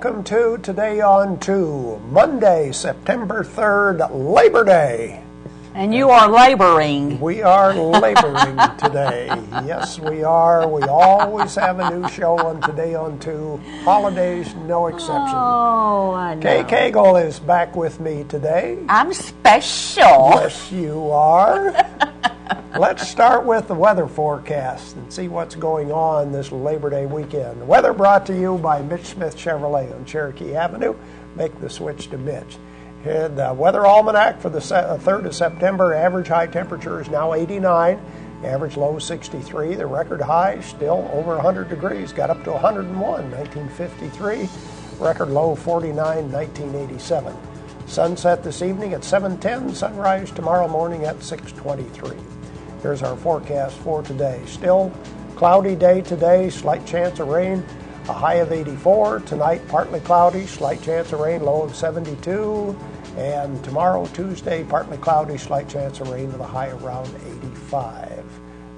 welcome to Today on 2, Monday, September 3rd, Labor Day. And you are laboring. We are laboring today. Yes, we are. We always have a new show on Today on 2. Holidays, no exception. Oh, I know. Kay Cagle is back with me today. I'm special. Yes, you are. Let's start with the weather forecast and see what's going on this Labor Day weekend. Weather brought to you by Mitch Smith Chevrolet on Cherokee Avenue. Make the switch to Mitch. Here, the weather almanac for the 3rd of September, average high temperature is now 89, average low 63. The record high still over 100 degrees, got up to 101, 1953. Record low 49, 1987. Sunset this evening at 7:10, sunrise tomorrow morning at 6:23. Here's our forecast for today. Still cloudy day today, slight chance of rain, a high of 84. Tonight, partly cloudy, slight chance of rain, low of 72. And tomorrow, Tuesday, partly cloudy, slight chance of rain with a high around 85.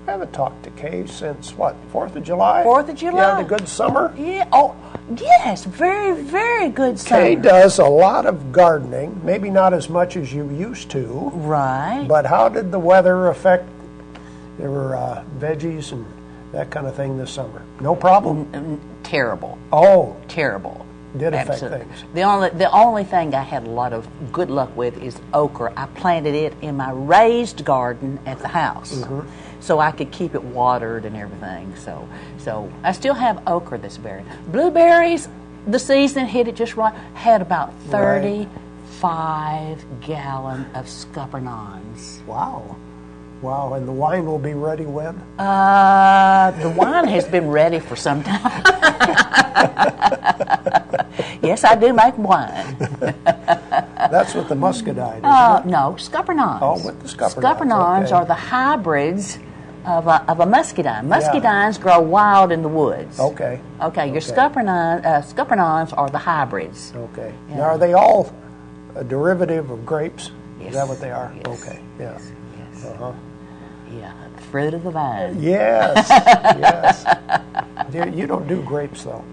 I haven't talked to Kay since, what, 4th of July? 4th of July. You had a good summer? Yeah. Oh, yes. Very, very good summer. Kay does a lot of gardening, maybe not as much as you used to. Right. But how did the weather affect your veggies and that kind of thing this summer? No problem? Terrible. Oh. Terrible. Did affect Absolutely. things. The only thing I had a lot of good luck with is okra. I planted it in my raised garden at the house, so I could keep it watered and everything. So I still have okra that's bearing. Blueberries, the season hit it just right. Had about 35 gallon of scuppernons. Wow. Wow, and the wine will be ready when? The wine has been ready for some time. Yes, I do make wine. That's with the muscadine, isn't it? No, scuppernons. Oh, with the scuppernons. Scuppernons Okay. are the hybrids of a muscadine. Muscadines grow wild in the woods. Okay. Okay, your scuppernons are the hybrids. Okay. Yeah. Now, are they all a derivative of grapes? Yes. Is that what they are? Yes. Okay, yeah. Yes. Uh-huh. Yeah, the fruit of the vine. Yes, yes. You don't do grapes, though.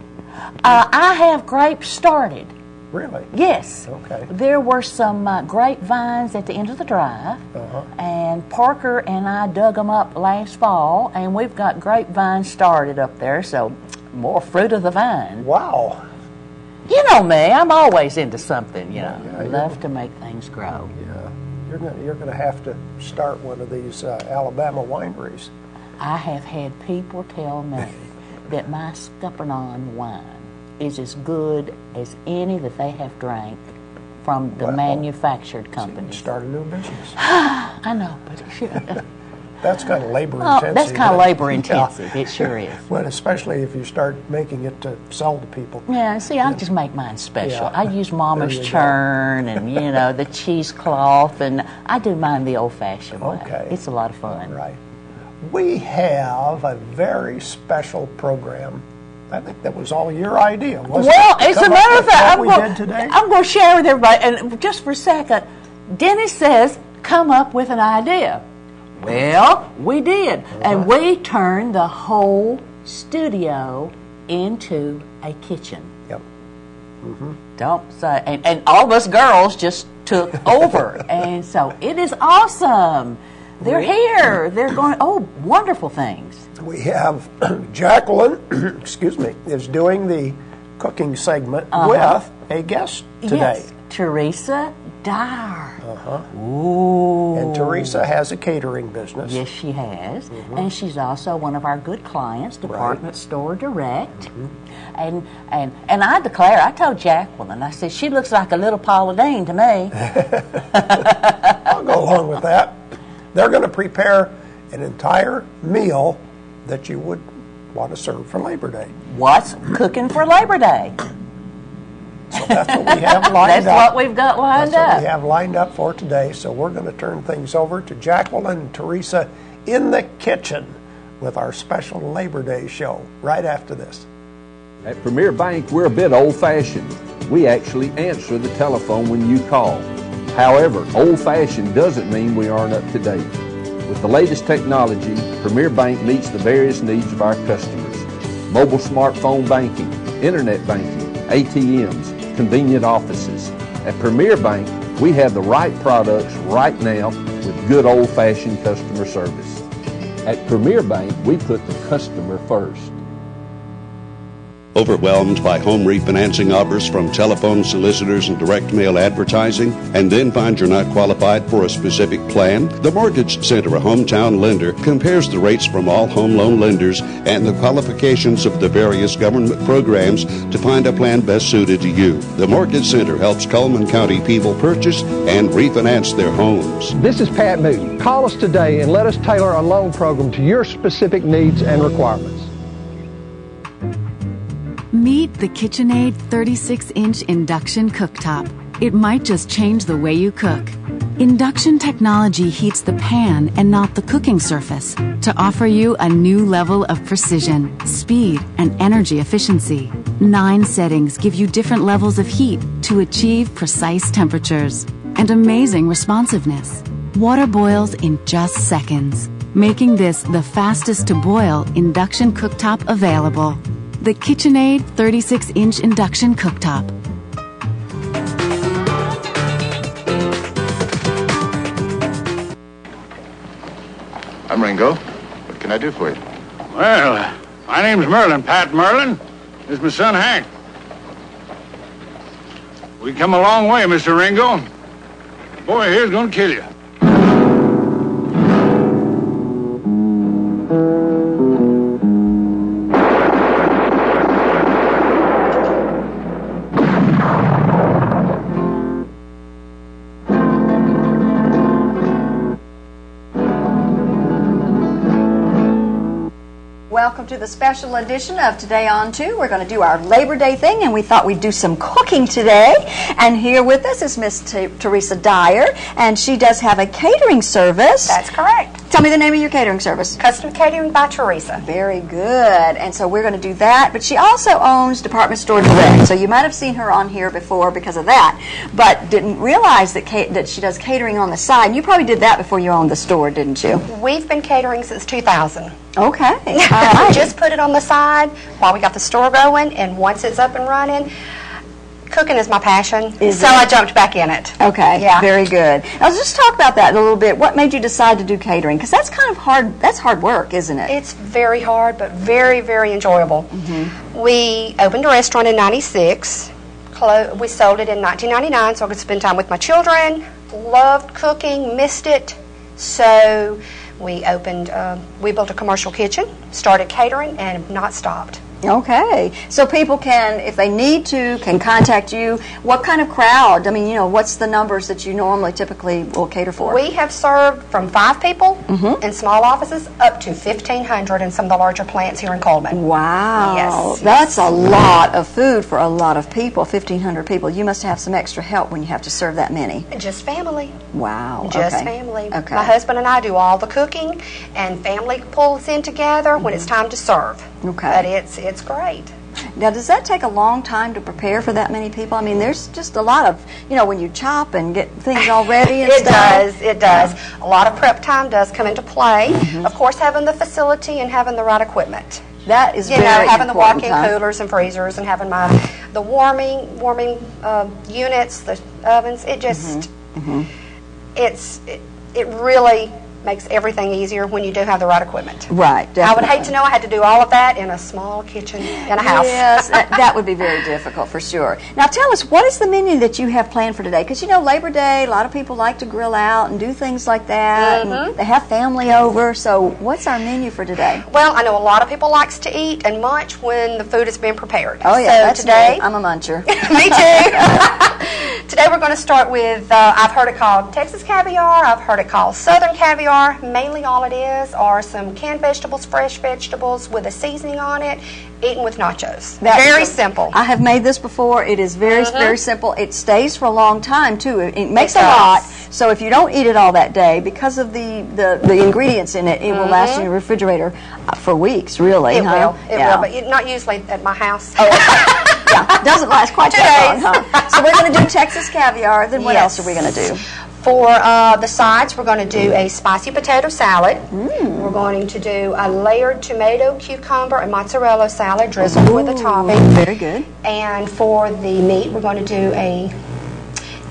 I have grapes started. Really? Yes. Okay. There were some grapevines at the end of the drive, and Parker and I dug them up last fall, and we've got grapevines started up there, so more fruit of the vine. Wow. You know me, I'm always into something, you know. Yeah, Love to make things grow. Yeah. You're going to have to start one of these Alabama wineries. I have had people tell me that my Scuppernong wine is as good as any that they have drank from the manufactured company. Start a new business. I know, but That's kind of labor intensive. that's kind of labor intensive. It sure is. Well, especially if you start making it to sell to people. Yeah, see, I just make mine special. Yeah. I use Mama's There you go. churn and, the cheesecloth, and I do mine the old-fashioned way. Okay. It's a lot of fun. Right. We have a very special program. I think that was all your idea, wasn't it? Well, as a matter of fact, we did today? I'm going to share with everybody, and just for a second, Dennis says, come up with an idea. Well, we did, and we turned the whole studio into a kitchen. Yep. Don't say, and all of us girls just took over, and so it is awesome. They're here. They're going, wonderful things. We have Jacqueline, excuse me, is doing the cooking segment with a guest today. Yes, Teresa Dyer. Ooh. And Teresa has a catering business. Yes, she has. And she's also one of our good clients, Department Store Direct. And I declare, I told Jacqueline, I said, she looks like a little Paula Deen to me. I'll go along with that. They're going to prepare an entire meal that you would want to serve for Labor Day. What's cooking for Labor Day? So that's what we have lined up. That's what we've got lined That's up. what we have lined up for today. So we're going to turn things over to Jacqueline and Teresa in the kitchen with our special Labor Day show right after this. At Premier Bank, we're a bit old-fashioned. We actually answer the telephone when you call. However, old-fashioned doesn't mean we aren't up to date. With the latest technology, Premier Bank meets the various needs of our customers. Mobile smartphone banking, internet banking, ATMs, convenient offices. At Premier Bank, we have the right products right now with good old-fashioned customer service. At Premier Bank, we put the customer first. Overwhelmed by home refinancing offers from telephone solicitors and direct mail advertising, and then find you're not qualified for a specific plan? The Mortgage Center, a hometown lender, compares the rates from all home loan lenders and the qualifications of the various government programs to find a plan best suited to you. The Mortgage Center helps Cullman County people purchase and refinance their homes. This is Pat Newton. Call us today and let us tailor a loan program to your specific needs and requirements. Meet the KitchenAid 36-inch induction cooktop. It might just change the way you cook. Induction technology heats the pan and not the cooking surface to offer you a new level of precision, speed, and energy efficiency. 9 settings give you different levels of heat to achieve precise temperatures and amazing responsiveness. Water boils in just seconds, making this the fastest to boil induction cooktop available. The KitchenAid 36-inch induction cooktop. I'm Ringo. What can I do for you? Well, my name's Merlin, Pat Merlin. This is my son, Hank. We come a long way, Mr. Ringo. Boy here's gonna kill you. Welcome to the special edition of Today on 2. We're going to do our Labor Day thing, and we thought we'd do some cooking today. And here with us is Miss Teresa Dyer, and she does have a catering service. That's correct. Tell me the name of your catering service. Custom Catering by Teresa. Very good. And so we're going to do that. But she also owns Department Store Direct. So you might have seen her on here before because of that, but didn't realize that she does catering on the side. You probably did that before you owned the store, didn't you? We've been catering since 2000. Okay. We just put it on the side while we got the store going, and once it's up and running, cooking is my passion, I jumped back in it. Okay, yeah. Very good. Now let's just talk about that a little bit. What made you decide to do catering? Because that's kind of hard. That's hard work, isn't it? It's very hard, but very, very enjoyable. Mm-hmm. We opened a restaurant in '96. We sold it in 1999, so I could spend time with my children. Loved cooking, missed it, so we opened. We built a commercial kitchen, started catering, and have not stopped. Okay, so people can, if they need to, can contact you. What kind of crowd? I mean, what's the numbers that you normally typically will cater for? We have served from 5 people in small offices up to 1,500 in some of the larger plants here in Coleman. Wow. Yes. That's a lot of food for a lot of people, 1,500 people. You must have some extra help when you have to serve that many. Just family. Wow. Just okay. family. Okay. My husband and I do all the cooking, and family pulls in together when it's time to serve. Okay. But it's great. Now, does that take a long time to prepare for that many people? I mean, there's just a lot of, when you chop and get things all ready and stuff. It does. A lot of prep time does come into play. Of course, having the facility and having the right equipment. That is very important. Having the walk-in coolers and freezers and having the warming units, the ovens. It just it really makes everything easier when you do have the right equipment. Right, definitely. I would hate to know I had to do all of that in a small kitchen in a house. Yes, that would be very difficult for sure. Now tell us, what is the menu that you have planned for today? Because Labor Day, a lot of people like to grill out and do things like that. And they have family over, so what's our menu for today? Well, I know a lot of people likes to eat and munch when the food has been prepared. Oh yeah, so that's today, me. I'm a muncher. Me too. Today we're going to start with, I've heard it called Texas caviar, I've heard it called Southern caviar. Mainly all it is are some canned vegetables, fresh vegetables with a seasoning on it, eaten with nachos. Very simple. I have made this before. It is very, very simple. It stays for a long time too. It makes a lot. So if you don't eat it all that day, because of the ingredients in it, it will last in your refrigerator for weeks, really. It will, but not usually at my house. Yeah, it doesn't last quite that long, huh? So we're going to do Texas caviar. Then what else are we going to do? For the sides, we're going to do a spicy potato salad. We're going to do a layered tomato, cucumber, and mozzarella salad drizzled with a topping. Very good. And for the meat, we're going to do a,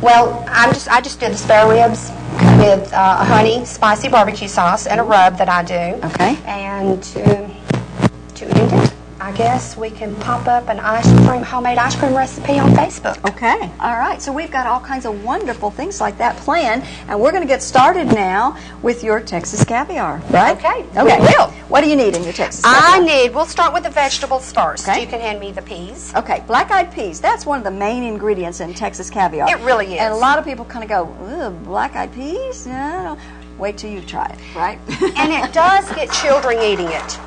well, I just did the spare ribs with a honey spicy barbecue sauce and a rub that I do. Okay. And to end it, I guess we can pop up an homemade ice cream recipe on Facebook. Okay. All right. So we've got all kinds of wonderful things like that planned, and we're going to get started now with your Texas caviar, right? Okay. Okay. We will. What do you need in your Texas caviar? We'll start with the vegetables first. Okay. You can hand me the peas. Okay, black-eyed peas. That's one of the main ingredients in Texas caviar. It really is. And a lot of people kind of go, ugh, black-eyed peas? No. Wait till you try it, right? And it does get children eating it.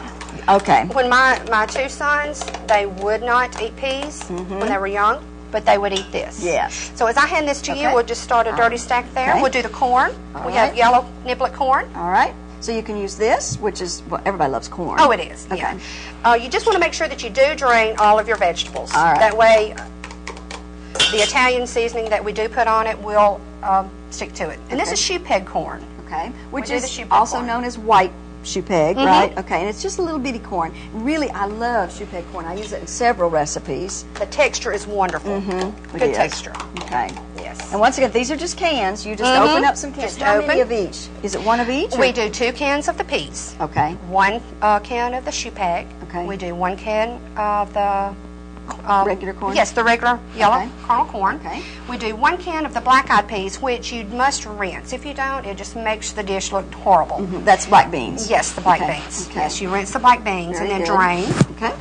Okay. When my two sons, they would not eat peas when they were young, but they would eat this. Yes. So as I hand this to you, we'll just start a dirty stack there. Okay. We'll do the corn. We have yellow niblet corn. All right. So you can use this, which is, well, everybody loves corn. Oh, it is. Okay. Yeah. You just want to make sure that you do drain all of your vegetables. All right. That way, the Italian seasoning that we do put on it will stick to it. And this is shoe peg corn. Okay. Which do is the shoe peg also corn. known as white shoe peg, right? Okay. And it's just a little bitty corn. Really, I love shoe peg corn. I use it in several recipes. The texture is wonderful. Good It is. texture. Okay. Yes. And once again, these are just cans. You just open up some cans. Just How many open. of each? Is it one of each? We do 2 cans of the peas. Okay. 1 can of the shoe peg. Okay. We do 1 can of the Regular corn? Yes, the regular yellow Okay. kernel corn. Okay. We do 1 can of the black-eyed peas, which you must rinse. If you don't, it just makes the dish look horrible. That's black beans. Yes, the black Okay. beans. Okay. Yes, you rinse the black beans Very and then good. drain. Okay.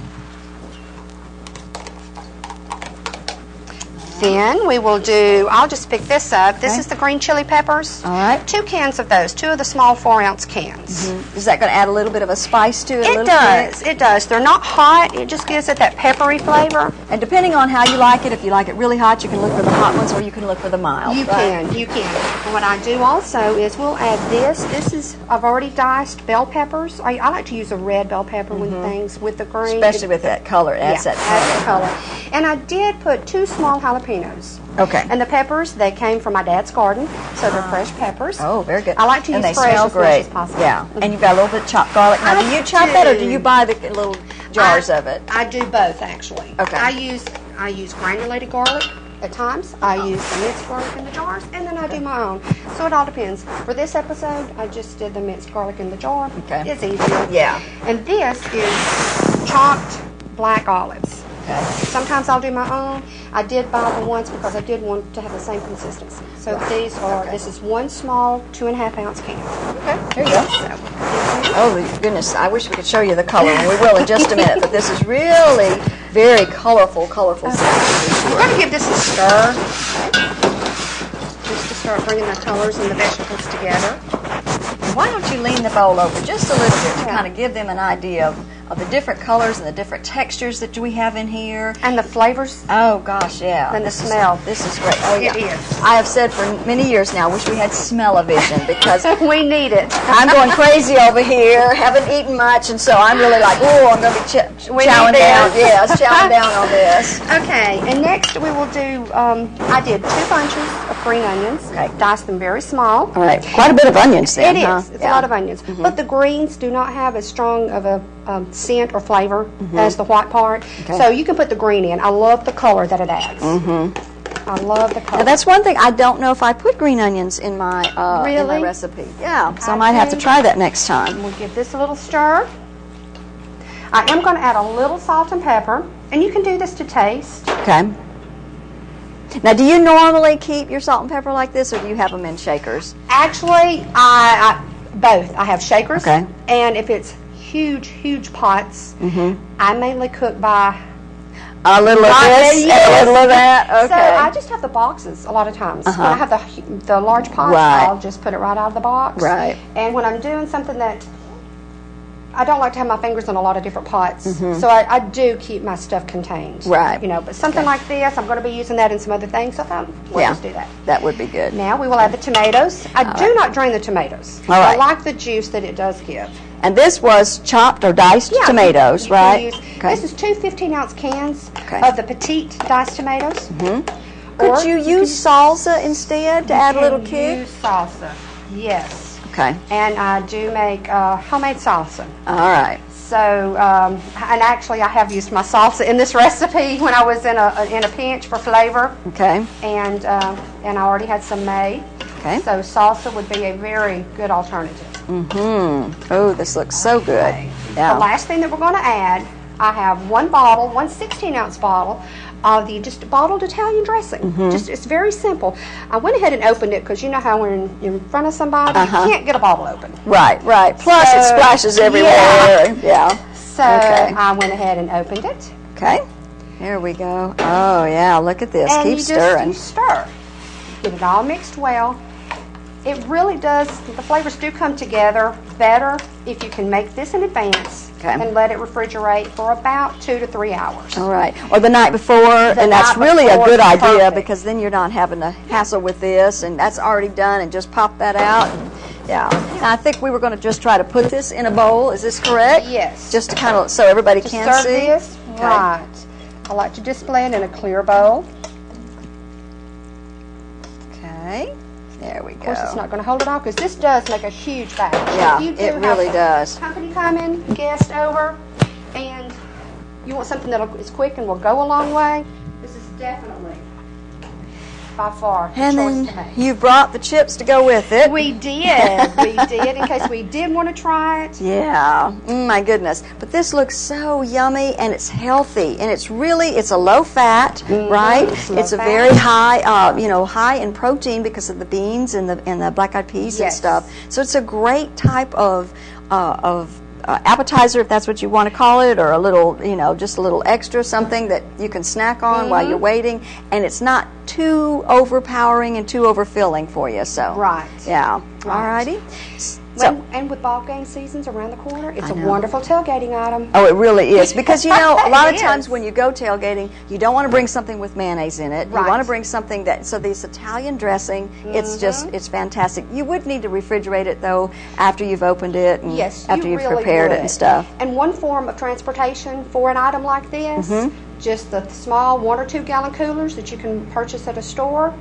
Then we will do, I'll just pick this up. This Okay. is the green chili peppers. All right. 2 cans of those, 2 of the small 4-ounce cans. Is that going to add a little bit of a spice to it? a It little does. bit? It does. They're not hot. It just gives it that peppery flavor. And depending on how you like it, if you like it really hot, you can look for the hot ones, or you can look for the mild. You right? can. And what I do also is we'll add this. This is, I've already diced bell peppers. I like to use a red bell pepper with things with the green. Especially with that color. It adds that adds the color. color. And I did put 2 small jalapenos. Okay. And the peppers, they came from my dad's garden, so they're fresh peppers. Oh, very good. I like to and use they fresh smell as much great. as possible. Yeah. And you've got a little bit of chopped garlic. Now, do you chop that, or do you buy the little jars of it? I do both, actually. Okay. I use granulated garlic at times. I use the minced garlic in the jars, and then I do my own. So it all depends. For this episode, I just did the minced garlic in the jar. Okay. It's easier. Yeah. And this is chopped black olives. Okay. Sometimes I'll do my own. I did buy the ones because I did want to have the same consistency. So these are, this is 1 small 2.5-ounce can. Okay. Here you go. Oh, goodness. I wish we could show you the color, and we will in just a minute. But this is really very colorful salad. I'm going to give this a stir. Just to start bringing the colors and the vegetables together. Why don't you lean the bowl over just a little bit to kind of give them an idea of the different colors and the different textures that we have in here. And the flavors. Oh, gosh, yeah. And the smell. This is great. Oh, yeah. It is. I have said for many years now, I wish we had smell-o-vision because we need it. I'm going crazy over here, haven't eaten much, and so I'm really like, oh, I'm going to be chowing down. Yes, chowing down on this. Okay, and next we will do, I did 2 bunches of green onions. Okay. Diced them very small. All right. Quite a bit of onions then, It huh? is. It's a lot of onions. But the greens do not have as strong of a scent or flavor as the white part. Okay. So you can put the green in. I love the color that it adds. I love the color. Now, that's one thing. I don't know if I put green onions in my Really? recipe. Yeah, so I might have to try that next time. We'll give this a little stir. I am going to add a little salt and pepper. And you can do this to taste. Okay. Now, do you normally keep your salt and pepper like this, or do you have them in shakers? Actually, I both. I have shakers. Okay. And if it's huge pots, I mainly cook by a little of this and a little of that. Okay. So I just have the boxes a lot of times. When I have the large pots, Right. I'll just put it right out of the box. Right. And when I'm doing something that I don't like to have my fingers in a lot of different pots, so I do keep my stuff contained. Right. You know, but something like this, I'm going to be using that in some other things. So I thought, we'll just do that. That would be good. Now we will add the tomatoes. I do not drain the tomatoes. All right. I like the juice that it does give. And this was chopped or diced tomatoes, you can right? use- This is 2 15-ounce cans Okay. of the petite diced tomatoes. Could you use salsa instead to add a little kick? Use salsa, yes. Okay. And I do make homemade salsa. All right. So, and actually I have used my salsa in this recipe when I was in a pinch for flavor. Okay. And I already had some made. Okay. So salsa would be a very good alternative. Mm-hmm. Oh, this looks so good. Okay. Yeah. The last thing that we're going to add, I have one 16-ounce bottle of the just bottled Italian dressing. Just it's very simple. I went ahead and opened it because you know how when you're in front of somebody, you can't get a bottle open. Right, right. Plus it splashes everywhere. Yeah. So I went ahead and opened it. Okay. Here we go. Oh yeah, look at this. And Keep stirring. You stir. Get it all mixed well. It really does, the flavors do come together better if you can make this in advance and let it refrigerate for about 2 to 3 hours. All right. Or the night before, and that's really a good idea because then you're not having to hassle with this, and that's already done, and just pop that out. And, yeah. Now, I think we were going to just try to put this in a bowl. Is this correct? Yes. Just to kind of, so everybody can serve see? This, right. I like to display it in a clear bowl. Okay. There we go. Of course, it's not going to hold it all because this does make a huge batch. Yeah, if you do it really does. Company coming, guest over, and you want something that is quick and will go a long way, this is definitely by far the And choice to then make. you brought the chips to go with it. We did. We did in case we did want to try it. Yeah, my goodness. But this looks so yummy, and it's healthy, and it's a low fat, right? It's a very high, high in protein because of the beans and the black-eyed peas and stuff. So it's a great type of appetizer, if that's what you want to call it, or a little, just a little extra something that you can snack on while you're waiting, and it's not too overpowering and too overfilling for you. So yeah, alrighty. So, and with ball game seasons around the corner, it's a wonderful tailgating item. Oh, it really is. Because, a lot of times when you go tailgating, you don't want to bring something with mayonnaise in it. You want to bring something so this Italian dressing, it's fantastic. You would need to refrigerate it, though, after you've opened it and after you've really prepared it and stuff. And one form of transportation for an item like this, just the small 1 or 2 gallon coolers that you can purchase at a store.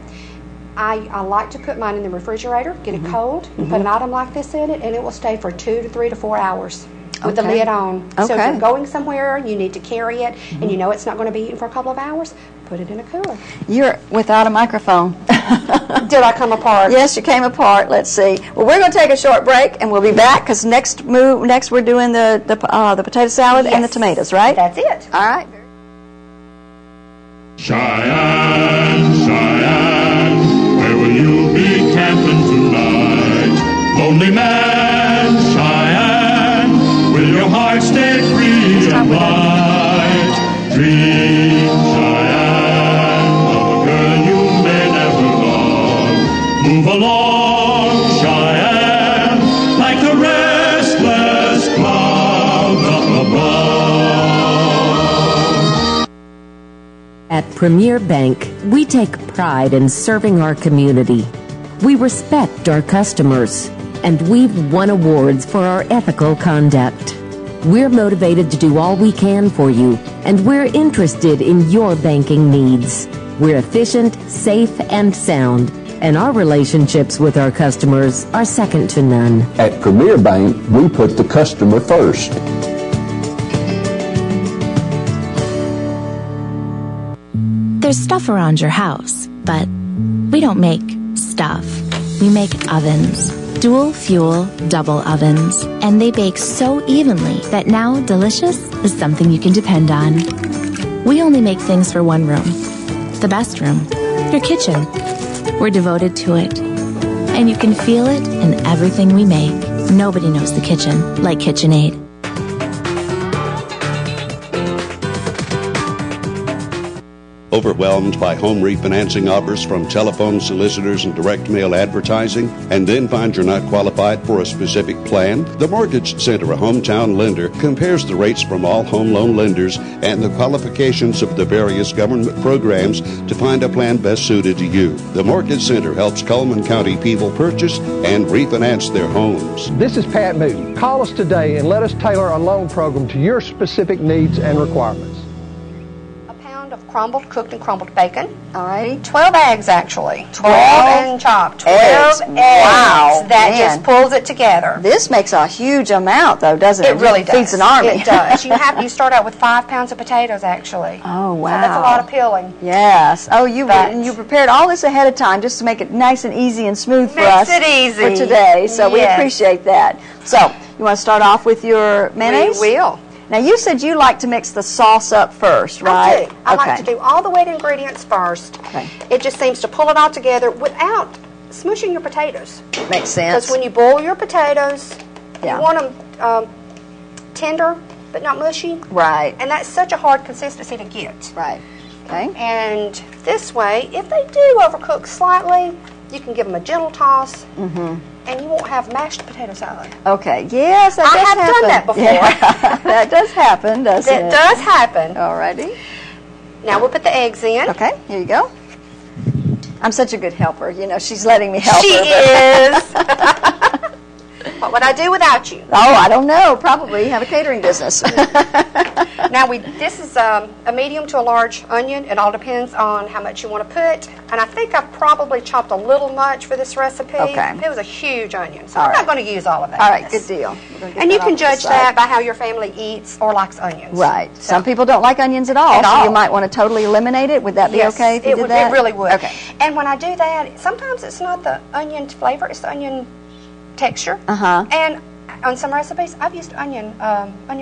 I like to put mine in the refrigerator, get it cold, put an item like this in it, and it will stay for 2 to 3 to 4 hours with the lid on. So if you're going somewhere, you need to carry it, and you know it's not going to be eaten for a couple of hours, put it in a cooler. You're without a microphone. Did I come apart? Yes, you came apart. Let's see. Well, we're going to take a short break, and we'll be back because next we're doing the potato salad and the tomatoes, right? That's it. All right. Cheyenne, Cheyenne, where will you be camping tonight? Lonely man, Cheyenne, will your heart stay free and light? Dream, Cheyenne, of a girl you may never love. Move along, Cheyenne, like the restless clouds up above. At Premier Bank, we take pride in serving our community. We respect our customers, and we've won awards for our ethical conduct. We're motivated to do all we can for you, and we're interested in your banking needs. We're efficient, safe, and sound, and our relationships with our customers are second to none. At Premier Bank, we put the customer first. There's stuff around your house, but we don't make stuff. We make ovens. Dual fuel, double ovens. And they bake so evenly that now delicious is something you can depend on. We only make things for one room. The best room. Your kitchen. We're devoted to it. And you can feel it in everything we make. Nobody knows the kitchen like KitchenAid. Overwhelmed by home refinancing offers from telephone solicitors and direct mail advertising, and then find you're not qualified for a specific plan? The Mortgage Center, a hometown lender, compares the rates from all home loan lenders and the qualifications of the various government programs to find a plan best suited to you. The Mortgage Center helps Cullman County people purchase and refinance their homes. This is Pat Moody. Call us today and let us tailor a loan program to your specific needs and requirements. of cooked and crumbled bacon. All righty. 12 eggs, actually. 12 and chopped. 12 eggs. Wow. That Man. just pulls it together. This makes a huge amount, though, doesn't it? It really does. Feeds an army. It does. You start out with 5 pounds of potatoes, actually. Oh, wow. So that's a lot of peeling. Yes. Oh, you prepared all this ahead of time just to make it nice and easy and smooth for us. Makes it easy. For today. So we appreciate that. So, you want to start off with your mayonnaise? We will. Now, you said you like to mix the sauce up first, right? I do. I like to do all the wet ingredients first. Okay. It just seems to pull it all together without smushing your potatoes. Makes sense. Because when you boil your potatoes, you want them tender but not mushy. Right. And that's such a hard consistency to get. Right. Okay. And this way, if they do overcook slightly, you can give them a gentle toss. Mm-hmm. And you won't have mashed potato salad. Okay. Yes, that I does have happen. done that before. Yeah. That does happen, doesn't it? It does happen. Alrighty. Now we'll put the eggs in. Okay. Here you go. I'm such a good helper. You know, she's letting me help her. She is. What would I do without you? Oh, I don't know. Probably have a catering business. Now, this is a medium to a large onion. It all depends on how much you want to put. And I think I've probably chopped a little much for this recipe. Okay. It was a huge onion, so I'm not going to use all of that. All right, good deal. And you can judge that by how your family eats or likes onions. Right. So. Some people don't like onions at all, so you might want to totally eliminate it. Would that be okay if you did that? It really would. Okay. And when I do that, sometimes it's not the onion flavor, it's the onion texture. Uh-huh. And on some recipes, I've used onion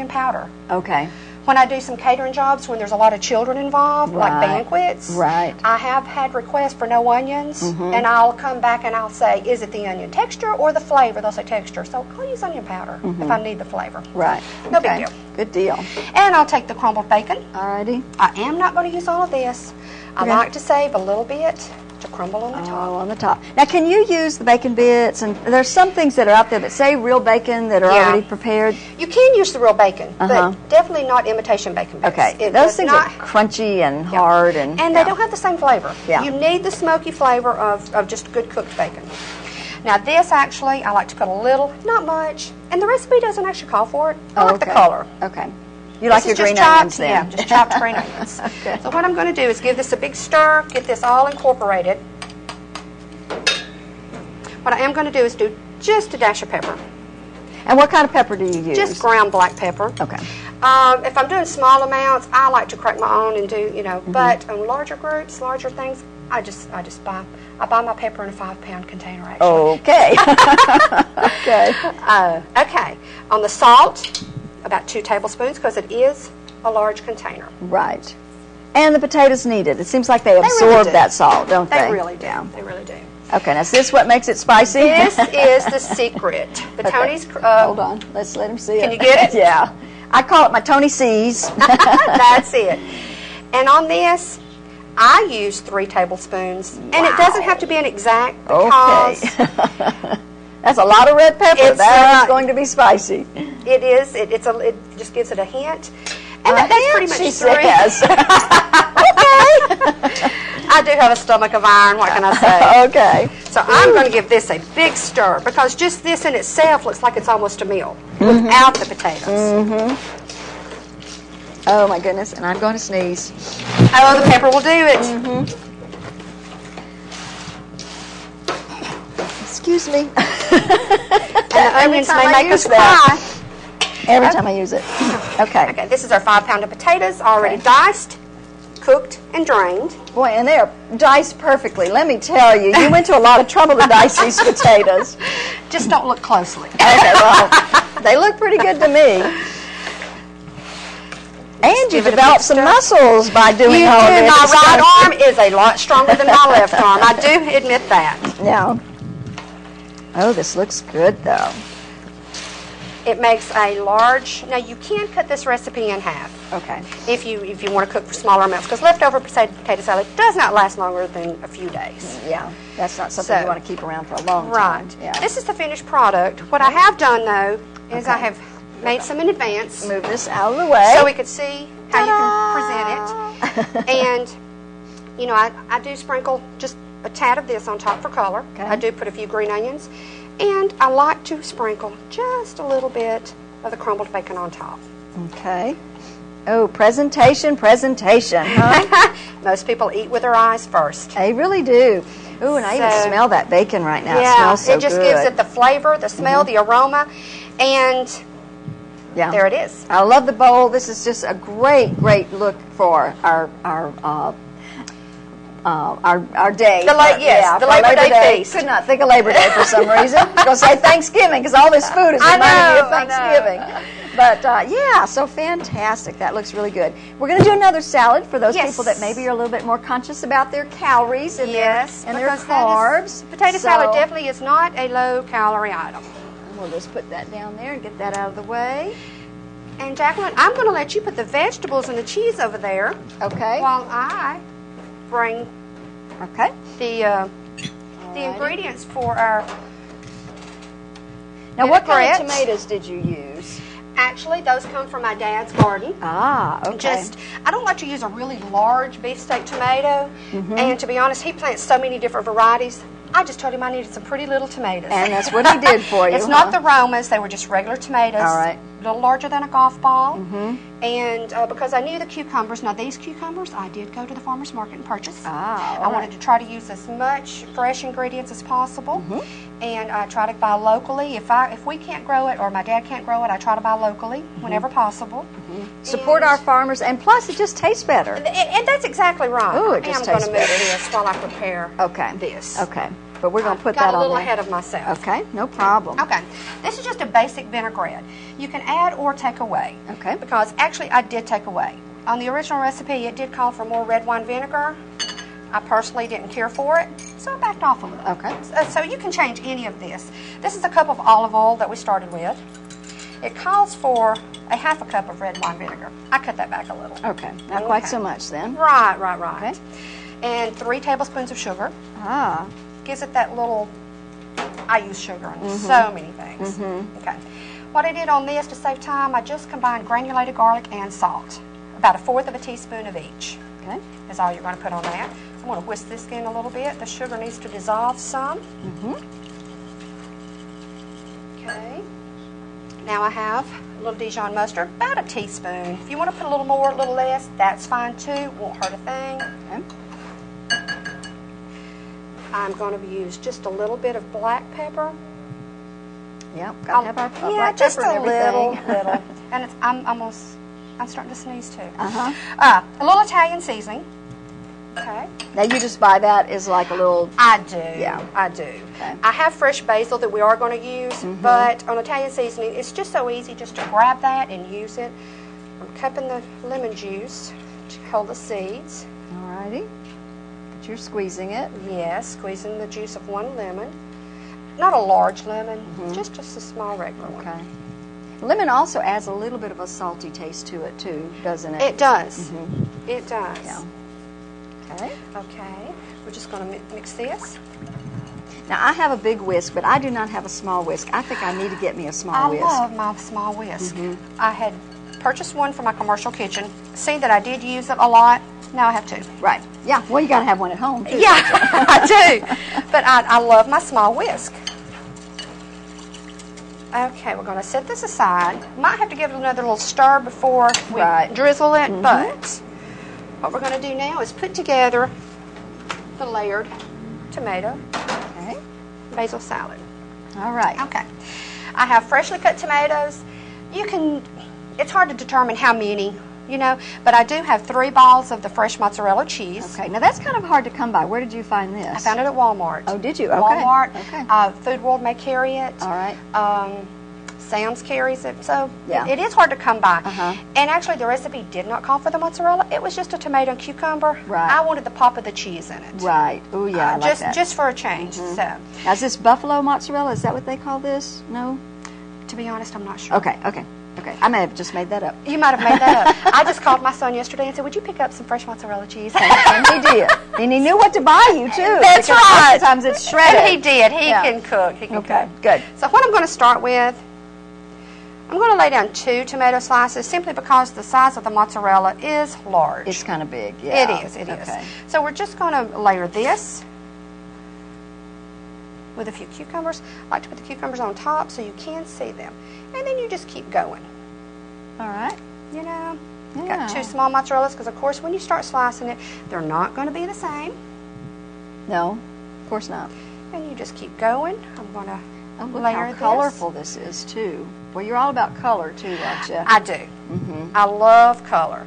powder. Okay. When I do some catering jobs, when there's a lot of children involved, like banquets, right. I have had requests for no onions, and I'll come back and I'll say, is it the onion texture or the flavor? They'll say texture, so I'll use onion powder if I need the flavor. Right. No big deal. Good deal. And I'll take the crumbled bacon. Alrighty. I am not going to use all of this. I like to save a little bit to crumble on the top. Oh, on the top. Now, can you use the bacon bits? And there's some things that are out there that say real bacon that are already prepared. You can use the real bacon, but definitely not imitation bacon bits. Okay. Those things are crunchy and hard. And they don't have the same flavor. Yeah. You need the smoky flavor of just good cooked bacon. Now, this actually, I like to put a little, not much, and the recipe doesn't actually call for it. I like the color. Okay. You like your green onions then? Yeah, just chopped green onions. Okay. So what I'm going to do is give this a big stir, get this all incorporated. What I am going to do is do just a dash of pepper. And what kind of pepper do you use? Just ground black pepper. Okay. If I'm doing small amounts, I like to crack my own and do, but on larger groups, larger things, I just buy my pepper in a 5-pound container, actually. Okay. Okay. Okay. On the salt, about 2 tablespoons, because it is a large container. Right. And the potatoes need it. It seems like they absorb really that salt, don't they? They really do. Yeah. They really do. Okay, now is this what makes it spicy? This is the secret. The Tony's... Hold on. Let's let him see it. Can you get it? Yeah. I call it my Tony Sees. That's it. And on this, I use 3 tablespoons. Wow. And it doesn't have to be an exact because... Okay. That's a lot of red pepper. That's going to be spicy. It is. It just gives it a hint. And that's pretty much 3. Says. Okay. I do have a stomach of iron, what can I say? Okay. So I'm going to give this a big stir because just this in itself looks like it's almost a meal without the potatoes. Oh my goodness, and I'm going to sneeze. Oh, the pepper will do it. Excuse me. And the onions may make us cry. Every time I use it. Okay. Okay, this is our 5-pound of potatoes already diced, cooked, and drained. Boy, and they're diced perfectly. Let me tell you, you went to a lot of trouble to dice these potatoes. Just don't look closely. Okay, well, they look pretty good to me. And you developed some muscles by doing all this. My right arm is a lot stronger than my left arm. I do admit that. Yeah. Oh, this looks good, though. It makes a large... Now, you can cut this recipe in half. Okay. If you want to cook for smaller amounts, because leftover potato salad does not last longer than a few days. Yeah, that's not something you want to keep around for a long time. Right. Yeah. This is the finished product. What I have done, though, is I have made some in advance. Move this out of the way. So we could see how you can present it. And, I do sprinkle just a tad of this on top for color. Okay. I do put a few green onions. And I like to sprinkle just a little bit of the crumbled bacon on top. Okay. Oh, presentation, huh? Most people eat with their eyes first. They really do. Ooh, and I even smell that bacon right now. Yeah, it smells so it just good. gives it the flavor, the smell, the aroma, and there it is. I love the bowl. This is just a great look for our day. The Labor Day feast. Could not think of Labor Day for some reason. I'm going to say Thanksgiving because all this food is reminding me of Thanksgiving. But yeah, so fantastic. That looks really good. We're going to do another salad for those people that maybe are a little bit more conscious about their calories and their carbs. Potato salad definitely is not a low-calorie item. We'll just put that down there and get that out of the way. And Jacqueline, I'm going to let you put the vegetables and the cheese over there. Okay. While I bring the ingredients for our Now, what kind of tomatoes did you use? Actually, those come from my dad's garden. Ah, okay. I don't like to use a really large beefsteak tomato. And to be honest, he plants so many different varieties. I just told him I needed some pretty little tomatoes. And that's what he did for you. It's not the Romas. They were just regular tomatoes. All right. A little larger than a golf ball. And because I knew the cucumbers, now these cucumbers, I did go to the farmer's market and purchase. I wanted to try to use as much fresh ingredients as possible. And I try to buy locally. If we can't grow it or my dad can't grow it, I try to buy locally whenever possible. Support our farmers, and plus it just tastes better. And that's exactly right. Ooh, it just tastes better. I'm going to move this while I prepare this. Okay. But we're going to put that on there. a little ahead of myself. Okay, no problem. Okay. This is just a basic vinaigrette. You can add or take away. Okay. Because actually I did take away. On the original recipe, it did call for more red wine vinegar. I personally didn't care for it, so I backed off a little. Okay. So you can change any of this. This is a cup of olive oil that we started with. It calls for a half a cup of red wine vinegar. I cut that back a little. Okay. Not quite so much then. Right. Okay. And 3 tablespoons of sugar. Gives it that little, I use sugar in so many things. Okay. What I did on this to save time, I just combined granulated garlic and salt. About 1/4 of a teaspoon of each. Okay. Is all you're going to put on that. I'm going to whisk this in a little bit. The sugar needs to dissolve some. Okay. Now I have a little Dijon mustard, about a teaspoon. If you want to put a little more, a little less, that's fine too. Won't hurt a thing. Okay. I'm going to use just a little bit of black pepper. Yep, got to have our black just pepper a and little. And I'm starting to sneeze too. A little Italian seasoning. Okay. Now you just buy that as like a little. I do. Yeah, I do. Okay. I have fresh basil that we are going to use, but on Italian seasoning, it's just so easy just to grab that and use it. I'm cupping the lemon juice to hold the seeds. Alrighty. But you're squeezing it. Yes, squeezing the juice of 1 lemon. Not a large lemon, just a small regular one. Okay. Lemon also adds a little bit of a salty taste to it too, doesn't it? It does. It does. Yeah. Okay. Okay. We're just going to mix this. Now I have a big whisk, but I do not have a small whisk. I think I need to get me a small whisk. I love my small whisk. I had purchased one for my commercial kitchen. Seen that I did use it a lot. Now I have 2. Right. Yeah. Well, you got to have one at home too. Yeah, I do. But I love my small whisk. Okay, we're going to set this aside. Might have to give it another little stir before we drizzle it, but what we're going to do now is put together the layered tomato basil salad. All right. Okay. I have freshly cut tomatoes. It's hard to determine how many, but I do have 3 balls of the fresh mozzarella cheese. Okay. Now that's kind of hard to come by. Where did you find this? I found it at Walmart. Oh, did you? Okay. Walmart. Okay. Food World may carry it. All right. Sam's carries it. So yeah. it is hard to come by. And actually the recipe did not call for the mozzarella. It was just a tomato and cucumber. Right. I wanted the pop of the cheese in it. Right. Oh yeah, I like that. Just for a change. So now, is this buffalo mozzarella? Is that what they call this? No? To be honest, I'm not sure. Okay. I may have just made that up. You might have made that up. I just called my son yesterday and said, would you pick up some fresh mozzarella cheese? And he did. And he knew what to buy you, too. That's right. Sometimes it's shredded. And he did. He can cook. He can cook. Good. So what I'm going to start with, I'm going to lay down 2 tomato slices simply because the size of the mozzarella is large. It's kind of big, yeah. It is. So we're just going to layer this with a few cucumbers. I like to put the cucumbers on top so you can see them. And then you just keep going. All right. Got 2 small mozzarellas because, of course, when you start slicing it, they're not going to be the same. No, of course not. And you just keep going. I'm going to look layer how this. colorful this is, too. Well, you're all about color, too, aren't you? I do. I love color.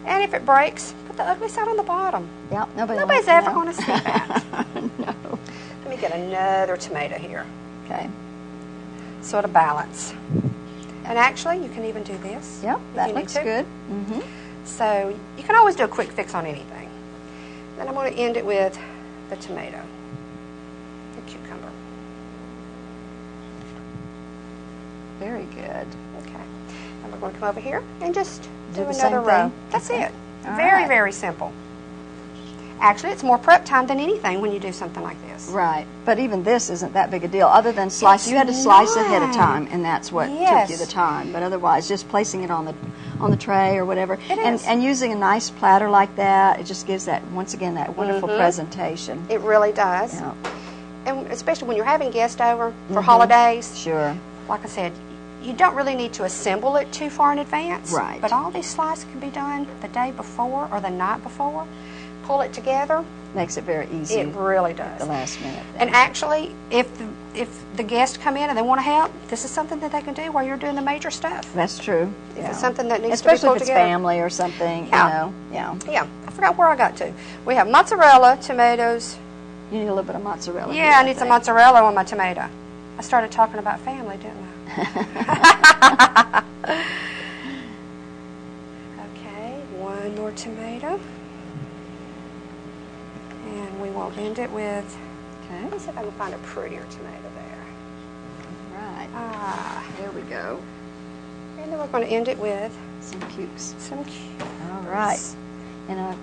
And if it breaks, put the ugly side on the bottom. Yep, nobody's ever going to see that. No. Let me get another tomato here. Okay. Sort of balance. And actually, you can even do this. Yep, that looks good. So you can always do a quick fix on anything. Then I'm going to end it with the tomato, the cucumber. Very good. Okay. And we're going to come over here and just do the another same row. thing? That's Okay. it. All Very, right. very simple. Actually, it's more prep time than anything when you do something like this. Right. But even this isn't that big a deal. Other than slice, you had to slice ahead of time, and that's what took you the time. But otherwise, just placing it on the tray or whatever, and using a nice platter like that, it just gives that, once again, that wonderful presentation. It really does. Yeah. And especially when you're having guests over for holidays. Sure. Like I said, you don't really need to assemble it too far in advance. Right. But all these slices can be done the day before or the night before. Pull it together. Makes it very easy. It really does. At the last minute. And actually, if the guests come in and they want to help, this is something that they can do while you're doing the major stuff. That's true. If it's something that needs Especially to be pulled if it's together. family or something, Yeah. you know. Yeah. I forgot where I got to. We have mozzarella, tomatoes. You need a little bit of mozzarella. Yeah, I need some mozzarella on my tomato. I started talking about family, didn't I? Okay, one more tomato. And we will end it with, let's see if I can find a prettier tomato there. Right. There we go. And then we're going to end it with some cukes. Some cukes. All right. And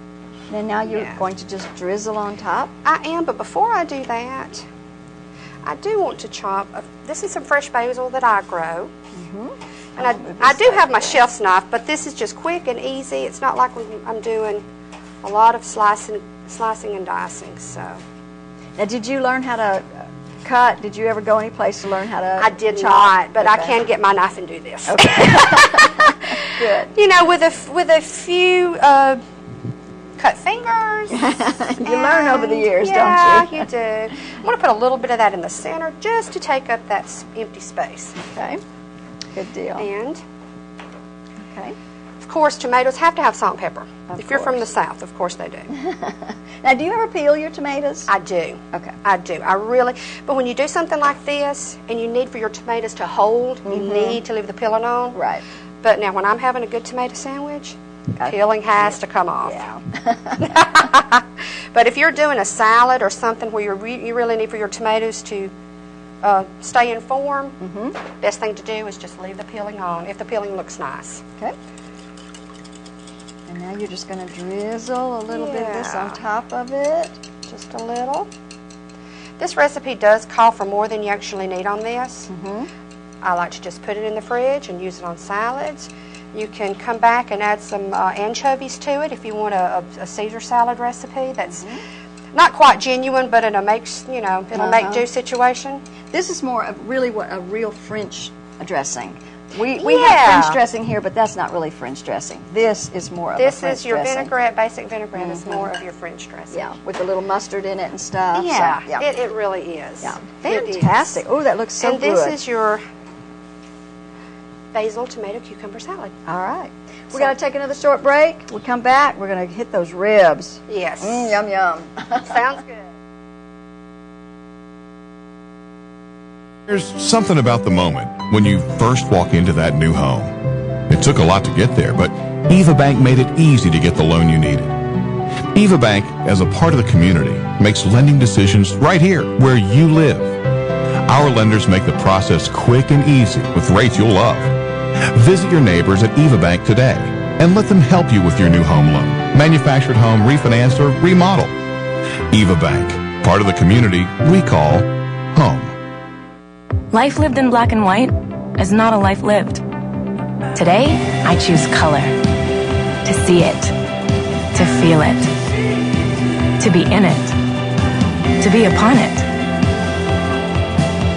then now you're going to just drizzle on top? I am, but before I do that, I do want to chop. This is some fresh basil that I grow. And I do have my chef's knife, but this is just quick and easy. It's not like I'm doing a lot of slicing and dicing. So. Now, did you learn how to cut? Did you ever go any place to learn how to I did chop? not, but I can get my knife and do this. Okay. Good. You know, with a few cut fingers. You learn over the years, don't you? Yeah, you do. I'm going to put a little bit of that in the center just to take up that empty space. Okay. Good deal. And, okay. Of course, tomatoes have to have salt and pepper. If you're from course. the South, of course they do. Now, do you ever peel your tomatoes? I do. Okay. I do. I really. But when you do something like this, and you need for your tomatoes to hold, you need to leave the peeling on. Right. But now, when I'm having a good tomato sandwich, peeling has to come off. Yeah. But if you're doing a salad or something where you really need for your tomatoes to stay in form, best thing to do is just leave the peeling on if the peeling looks nice. Okay. And now you're just going to drizzle a little bit of this on top of it. Just a little. This recipe does call for more than you actually need on this. I like to just put it in the fridge and use it on salads. You can come back and add some anchovies to it if you want a Caesar salad recipe that's not quite genuine, but it'll make, it'll make do situation. This is more of really what a real French dressing. We have French dressing here, but that's not really French dressing. This is more of a French dressing. This is your vinaigrette, basic vinaigrette is more of your French dressing. Yeah, with a little mustard in it and stuff. Yeah, so, yeah. It really is. Yeah, fantastic. Oh, that looks so good. And this is your basil, tomato, cucumber salad. All right. We're going to take another short break. We come back, we're going to hit those ribs. Yes. Yum, yum. Sounds good. There's something about the moment when you first walk into that new home. It took a lot to get there, but Eva Bank made it easy to get the loan you needed. Eva Bank, as a part of the community, makes lending decisions right here where you live. Our lenders make the process quick and easy with rates you'll love. Visit your neighbors at Eva Bank today and let them help you with your new home loan, manufactured home, refinance, or remodel. Eva Bank, part of the community we call home. Life lived in black and white is not a life lived. Today, I choose color. To see it. To feel it. To be in it. To be upon it.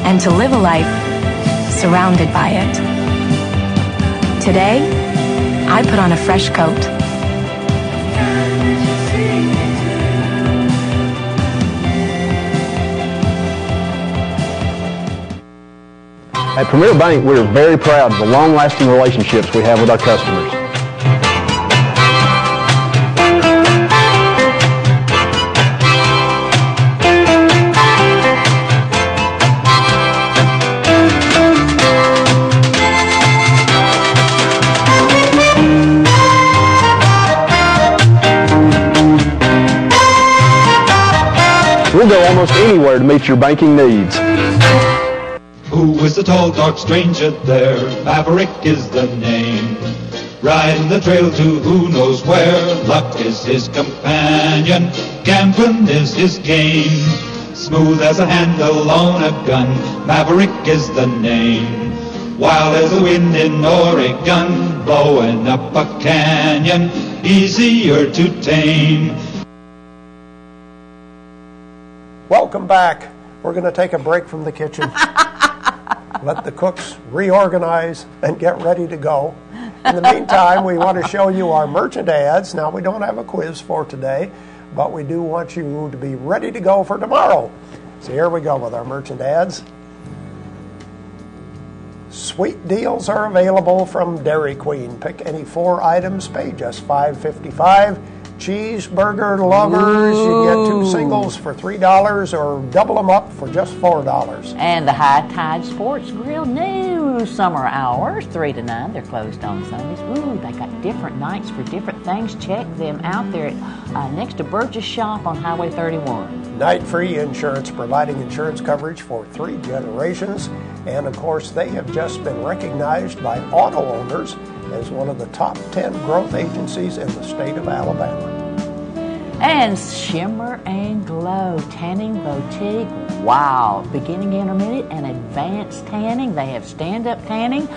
And to live a life surrounded by it. Today, I put on a fresh coat. At Premier Bank, we are very proud of the long-lasting relationships we have with our customers. We'll go almost anywhere to meet your banking needs. Who is the tall, dark stranger there? Maverick is the name. Riding the trail to who knows where. Luck is his companion. Gambling is his game. Smooth as a handle on a gun. Maverick is the name. Wild as the wind in Oregon. Blowing up a canyon. Easier to tame. Welcome back. We're going to take a break from the kitchen. Let the cooks reorganize and get ready to go. In the meantime, we want to show you our merchant ads. Now, we don't have a quiz for today, but we do want you to be ready to go for tomorrow. So here we go with our merchant ads. Sweet deals are available from Dairy Queen. Pick any 4 items, pay just $5.55. Cheeseburger lovers, you get 2 singles for $3 or double them up for just $4. And the High Tide Sports Grill, new summer hours, 3 to 9. They're closed on Sundays. Ooh, they got different nights for different things. Check them out there at, next to Burgess Shop on Highway 31. Night Free Insurance, providing insurance coverage for 3 generations. And of course, they have just been recognized by auto owners as one of the top 10 growth agencies in the state of Alabama. And Shimmer and Glow Tanning Boutique. Wow. Beginning, intermediate, and advanced tanning. They have stand-up tanning,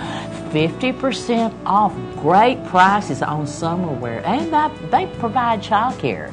50% off. Great prices on summer wear. And they provide childcare.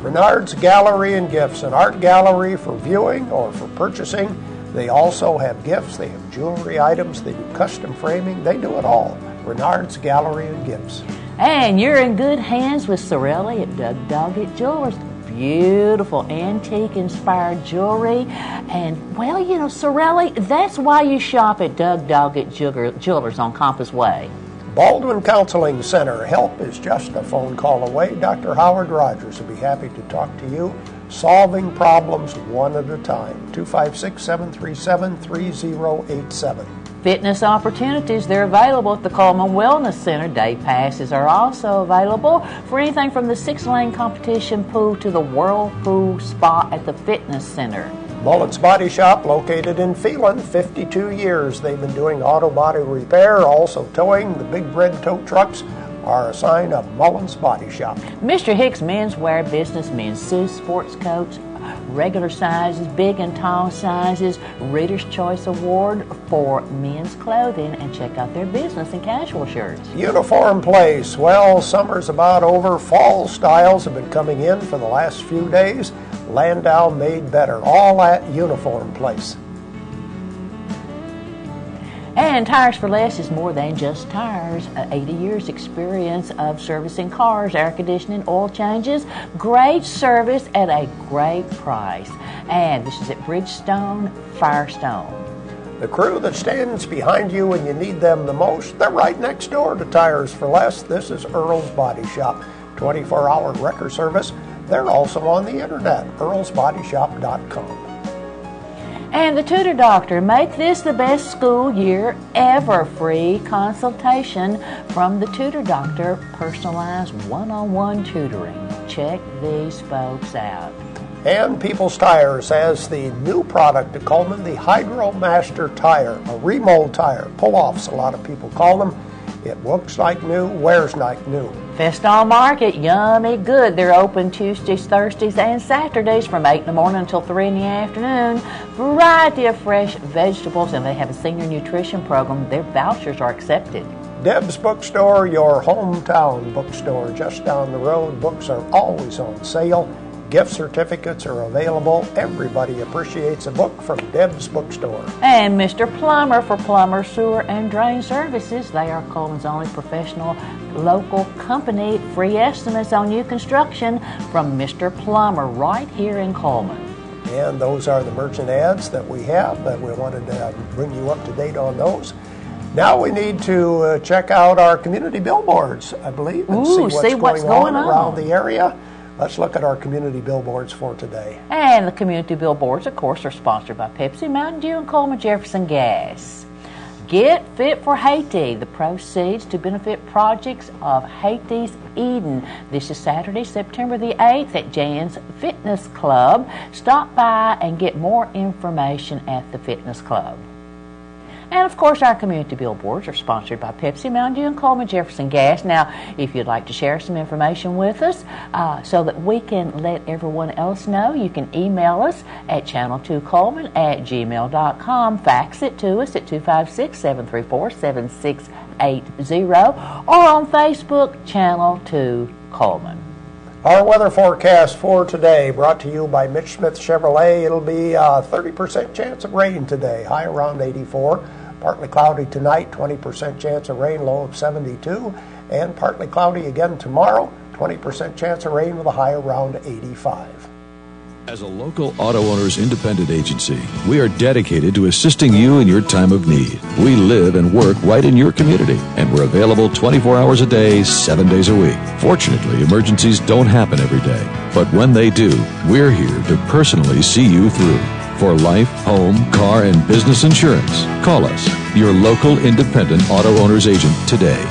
Bernard's Gallery and Gifts, an art gallery for viewing or for purchasing. They also have gifts. They have jewelry items. They do custom framing. They do it all. Bernard's Gallery and Gifts. And you're in good hands with Sorelli at Doug Doggett Jewelers. Beautiful antique-inspired jewelry. And, well, you know, Sorelli, that's why you shop at Doug Doggett Jewelers on Compass Way. Baldwin Counseling Center. Help is just a phone call away. Dr. Howard Rogers will be happy to talk to you. Solving problems one at a time. 256-737-3087. Fitness opportunities, they're available at the Coleman Wellness Center. Day passes are also available for anything from the 6-lane competition pool to the whirlpool spa at the fitness center. Mullet's Body Shop, located in Phelan, 52 years. They've been doing auto body repair, also towing. The big red tow trucks are a sign of Mullet's Body Shop. Mr. Hicks Menswear Business, men's suits, sports coats, regular sizes, big and tall sizes, Reader's Choice Award for men's clothing, and check out their business and casual shirts. Uniform Place. Well, summer's about over. Fall styles have been coming in for the last few days. Landau made better. All at Uniform Place. And Tires for Less is more than just tires. 80 years experience of servicing cars, air conditioning, oil changes. Great service at a great price. And this is at Bridgestone, Firestone. The crew that stands behind you when you need them the most, they're right next door to Tires for Less. This is Earl's Body Shop. 24-hour wrecker service. They're also on the internet, earlsbodyshop.com. And the Tutor Doctor, make this the best school year ever. Free consultation from the Tutor Doctor, personalized one-on-one tutoring. Check these folks out. And People's Tires has the new product at Coleman, the Hydro Master Tire, a remold tire, pull-offs, a lot of people call them. It looks like new, wears like new. Festal Market, yummy good. They're open Tuesdays, Thursdays, and Saturdays from 8 in the morning until 3 in the afternoon. Variety of fresh vegetables, and they have a senior nutrition program. Their vouchers are accepted. Deb's Bookstore, your hometown bookstore just down the road. Books are always on sale. Gift certificates are available. Everybody appreciates a book from Deb's Bookstore. And Mr. Plumber for plumber, sewer, and drain services. They are Coleman's only professional local company. Free estimates on new construction from Mr. Plumber right here in Coleman. And those are the merchant ads that we have, that we wanted to bring you up to date on those. Now we need to check out our community billboards, I believe, and see what's going on around the area. Let's look at our community billboards for today. And the community billboards, of course, are sponsored by Pepsi, Mountain Dew, and Coleman Jefferson Gas. Get Fit for Haiti. The proceeds to benefit projects of Haiti's Eden. This is Saturday, September the 8th at Jan's Fitness Club. Stop by and get more information at the fitness club. And, of course, our community billboards are sponsored by Pepsi, Mountain Dew, and Coleman Jefferson Gas. Now, if you'd like to share some information with us so that we can let everyone else know, you can email us at channel2coleman@gmail.com. Fax it to us at 256-734-7680 or on Facebook, Channel 2 Coleman. Our weather forecast for today brought to you by Mitch Smith Chevrolet. It'll be a 30% chance of rain today, high around 84. Partly cloudy tonight, 20% chance of rain, low of 72. And partly cloudy again tomorrow, 20% chance of rain with a high around 85. As a local auto owners independent agency, we are dedicated to assisting you in your time of need. We live and work right in your community, and we're available 24 hours a day, 7 days a week. Fortunately, emergencies don't happen every day, but when they do, we're here to personally see you through. For life, home, car, and business insurance, call us, your local independent auto owners agent today.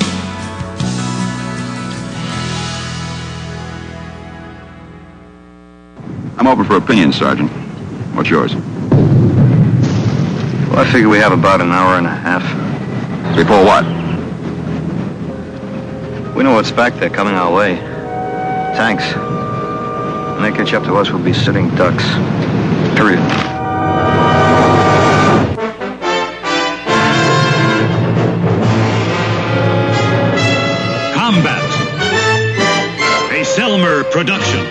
I'm open for opinion, Sergeant. What's yours? Well, I figure we have about an hour and a half. Before what? We know what's back there coming our way. Tanks. When they catch up to us, we'll be sitting ducks. Period. Combat. A Selmer production.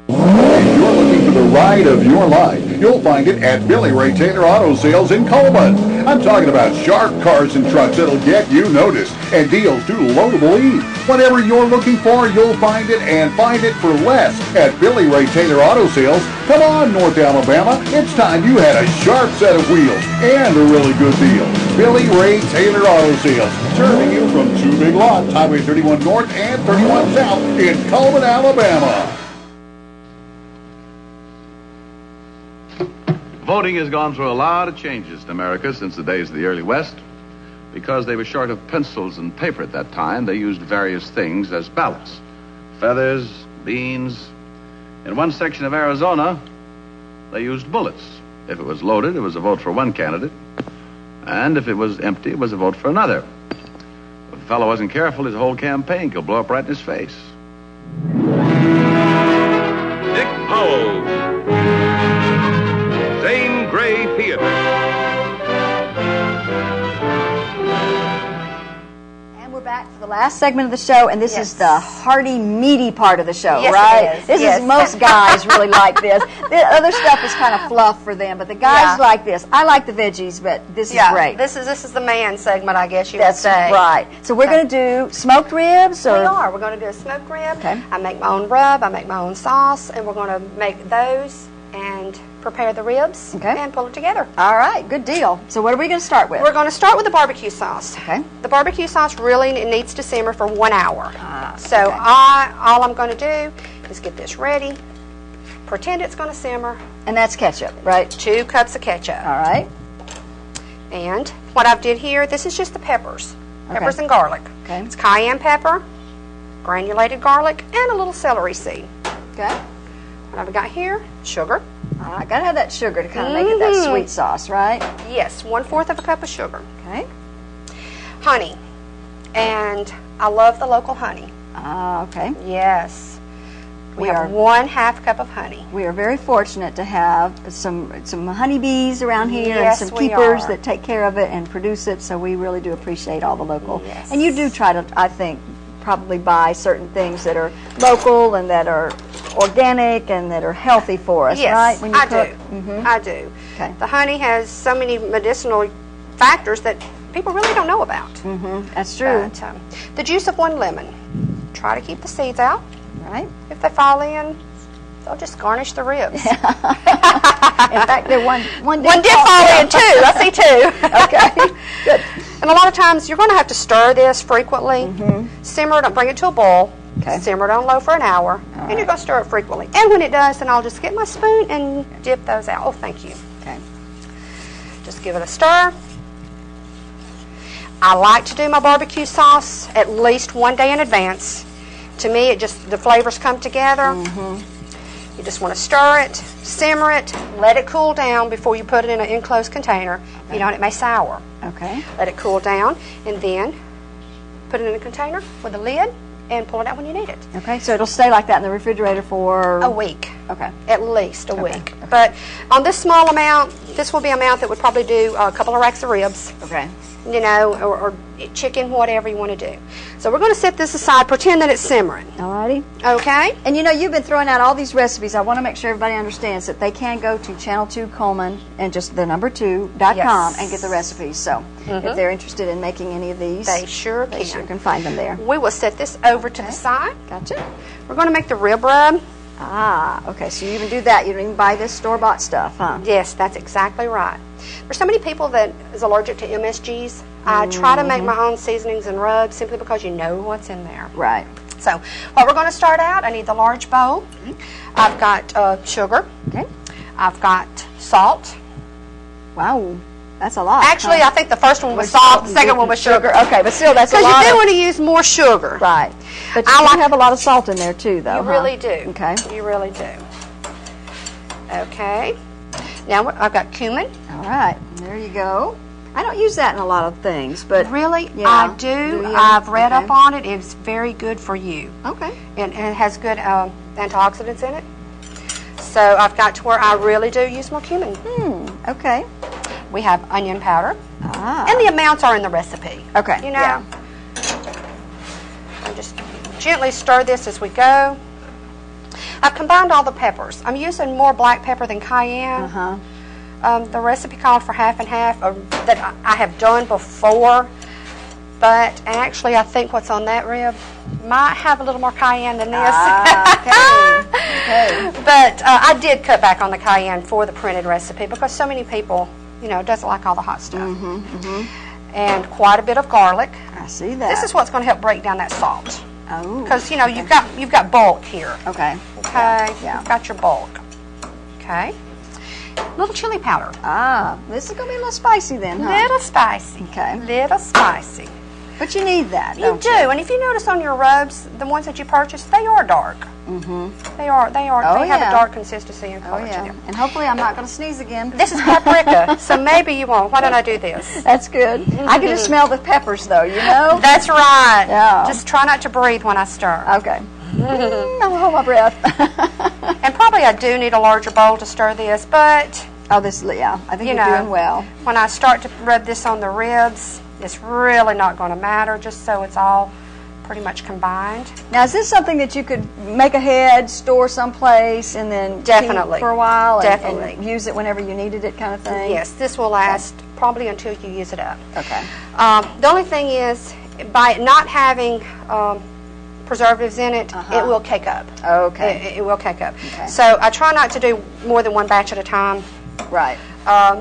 If you're looking for the ride of your life, you'll find it at Billy Ray Taylor Auto Sales in Coleman. I'm talking about sharp cars and trucks that'll get you noticed and deals too low to believe. Whatever you're looking for, you'll find it and find it for less at Billy Ray Taylor Auto Sales. Come on, North Alabama. It's time you had a sharp set of wheels and a really good deal. Billy Ray Taylor Auto Sales, serving you from two big lots, Highway 31 North and 31 South in Coleman, Alabama. Voting has gone through a lot of changes in America since the days of the early West. Because they were short of pencils and paper at that time, they used various things as ballots. Feathers, beans. In one section of Arizona, they used bullets. If it was loaded, it was a vote for one candidate. And if it was empty, it was a vote for another. If the fellow wasn't careful, his whole campaign could blow up right in his face. Dick Powell. Zane Grey Theater. And we're back for the last segment of the show, and this is the hearty, meaty part of the show, Yes, right? it is. This Yes. is, most guys really like this. The other stuff is kind of fluff for them, but the guys like this. I like the veggies, but this is great. This is the man segment, I guess you would That's say. right. So we're going to do smoked ribs, or We are. We're going to do a smoked rib. Okay. I make my own rub. I make my own sauce, and we're going to make those and prepare the ribs and pull it together. All right, good deal. So what are we going to start with? We're going to start with the barbecue sauce. Okay. The barbecue sauce really needs to simmer for 1 hour. So okay. all I'm going to do is get this ready, pretend it's going to simmer. And that's ketchup, right? 2 cups of ketchup. All right. And what I've did here, this is just the peppers. Okay. Peppers and garlic. Okay. It's cayenne pepper, granulated garlic, and a little celery seed. Okay. What I've got here, sugar. I got to have that sugar to kind of make it that sweet sauce, right? Yes, 1/4 of a cup of sugar. Okay. Honey. And I love the local honey. Okay. Yes. We are have 1/2 cup of honey. We are very fortunate to have some honeybees around here Yes, and some we keepers are. that take care of it and produce it, so we really do appreciate all the local. Yes. And you do try to, I think, probably buy certain things that are local and that are organic and that are healthy for us, Yes, right? When you I cook? do. I do. Okay. The honey has so many medicinal factors that people really don't know about. That's true. But, the juice of 1 lemon. Try to keep the seeds out. Right. If they fall in, they'll just garnish the ribs. In fact, one did fall in too. I see 2. Okay. Good. And a lot of times you're going to have to stir this frequently. Simmer it, bring it to a boil. Okay. Simmer it on low for an hour, and you're going to stir it frequently. And when it does, then I'll just get my spoon and dip those out. Oh, thank you. Okay. Just give it a stir. I like to do my barbecue sauce at least 1 day in advance. To me, the flavors come together. You just want to stir it, simmer it, let it cool down before you put it in an enclosed container. You know, and it may sour. Okay. Let it cool down, and then put it in a container with a lid and pull it out when you need it. Okay, so it'll stay like that in the refrigerator for a week. Okay. At least a week. But on this small amount, this will be an amount that would probably do a couple of racks of ribs. Okay. You know, or chicken, whatever you want to do. So we're going to set this aside, pretend that it's simmering. Alrighty. Okay. And you know, you've been throwing out all these recipes. I want to make sure everybody understands that they can go to Channel 2 Coleman and just the number 2.com and get the recipes. So if they're interested in making any of these, they sure can find them there. We will set this over to the side. Gotcha. We're going to make the rib rub. Ah, okay. So you even do that. You don't even buy this store-bought stuff, huh? Yes, that's exactly right. There's so many people that is allergic to MSGs. I try to make my own seasonings and rubs simply because you know what's in there. Right. So what we're going to start out, I need the large bowl. I've got sugar. Okay. I've got salt. Wow. That's a lot. Actually, I think the first one was salt, the second one was sugar. Okay, but still, that's a lot. Because you do want to use more sugar. Right. But you do have a lot of salt in there, too, though. You really do. Okay. You really do. Okay. Now, I've got cumin. All right. There you go. I don't use that in a lot of things, but... Really? Yeah. I do. I've read up on it. It's very good for you. Okay. And it has good antioxidants in it. So I've got to where I really do use more cumin. Okay. We have onion powder. And the amounts are in the recipe. Okay. You know? And just gently stir this as we go. I've combined all the peppers. I'm using more black pepper than cayenne. The recipe called for half and half that I have done before. But actually, I think what's on that rib might have a little more cayenne than this. Okay. But I did cut back on the cayenne for the printed recipe because so many people, you know, doesn't like all the hot stuff. And quite a bit of garlic. I see that. This is what's going to help break down that salt. Oh. Because, you know, you've got bulk here. Okay. Okay. Yeah. You've got your bulk. Okay. A little chili powder. This is going to be a little spicy then, huh? Little spicy. Okay. Little spicy. But you need that, You do. And if you notice on your rubs, the ones that you purchase, they are dark. They are. They have a dark consistency and color to them. And hopefully I'm not going to sneeze again. This is paprika, so maybe you won't. Why don't I do this? That's good. I can just smell the peppers, though, you know? That's right. Yeah. Just try not to breathe when I stir. Okay. I'll hold my breath. And probably I do need a larger bowl to stir this, but... I think you're doing well. When I start to rub this on the ribs, it's really not going to matter, just so it's all pretty much combined. Now, is this something that you could make ahead, store someplace, and then Definitely. keep for a while Definitely. and use it whenever you needed it kind of thing? Yes, this will last probably until you use it up. Okay. The only thing is, by not having preservatives in it, it will cake up. Okay. It will cake up. Okay. So I try not to do more than one batch at a time. Right.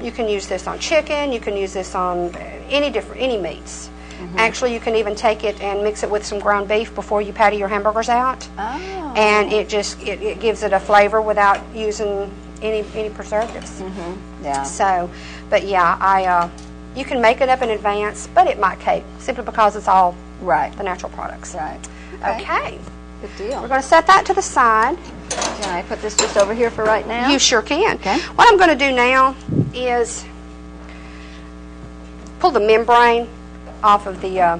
You can use this on chicken. You can use this on any meats. Actually, you can even take it and mix it with some ground beef before you patty your hamburgers out. Oh. And it gives it a flavor without using any preservatives. Yeah. So, but yeah, you can make it up in advance, but it might cake simply because it's all the natural products. Right. Okay. Good deal. We're going to set that to the side. Can I put this just over here for right now? You sure can. Okay. What I'm going to do now is pull the membrane off of the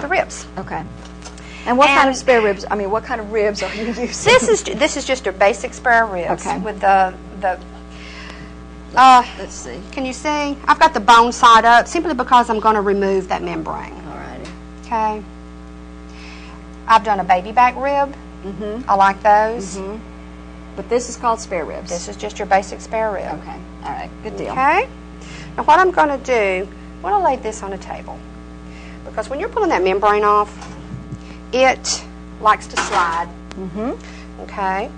ribs. Okay. And what kind of spare ribs? I mean, what kind of ribs are you using? This is just a basic spare ribs. Okay. With the let's see. Can you see? I've got the bone side up simply because I'm going to remove that membrane. Alrighty. Okay. I've done a baby back rib. I like those. But this is called spare ribs. This is just your basic spare rib. Okay. All right. Good deal. Okay. Now what I'm going to do, I'm going to lay this on a table. Because when you're pulling that membrane off, it likes to slide. Okay.